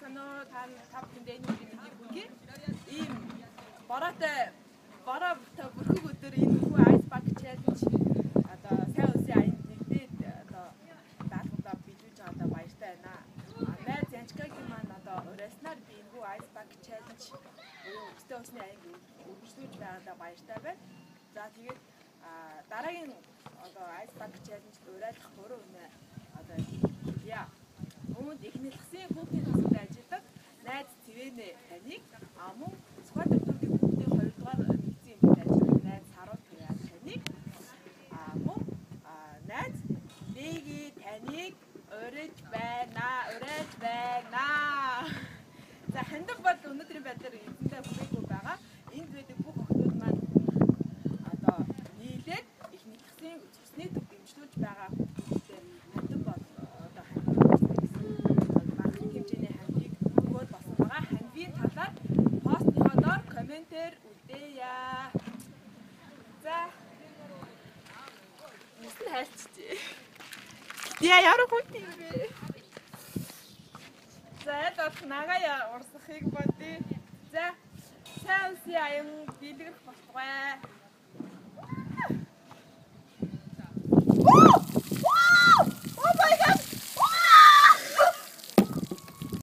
Байцгаана уу та бүхэнд энэ өдрийн мэндийг хүргэе. Ийм бороотой бүрхэг өдөр энэ хүү Ice Bucket Challenge одоо сайн үсгийн аянд нэгдээд одоо даалгавраа биелүүлж байгаадаа баяртай байна. Найз Янчгагийн маань одоо урайснаар би энэ хүү Ice Bucket Challenge өстэй усны аянд үргэлжлүүлж байгаадаа баяртай байна. За тэгээд дараагийн одоо Ice Bucket Challenge урайлах 3 үнэ одоо яа Өмнөд эхнэлгсийн хүүхдийн тасалд ажилладаг найз Цэвэнэ таныг мөн Сквадр төргийн хүүхдийн 2 дугаар нэгдсэн эмэгтэй ажилладаг найз Саруу таныг мөн найз Дэги таныг урьж байна. За хандив бол өнөөдрийн байдлаар эзэндээ хүрээгүй байгаа. Энд байдаг бүх охинууд маань одоо нийлээд эхнэлгсийн цусны төв дэмжлүүлж байгаа хүүхдүүдтэй хандив бол комментэр үдээя. За. Нүсэн хайлтчээ. Яа яруу хүйт юм бэ? За одоо нагая урсахыг бодъё. За. Сайн үсгийн аян дэлгэрэх болтугай.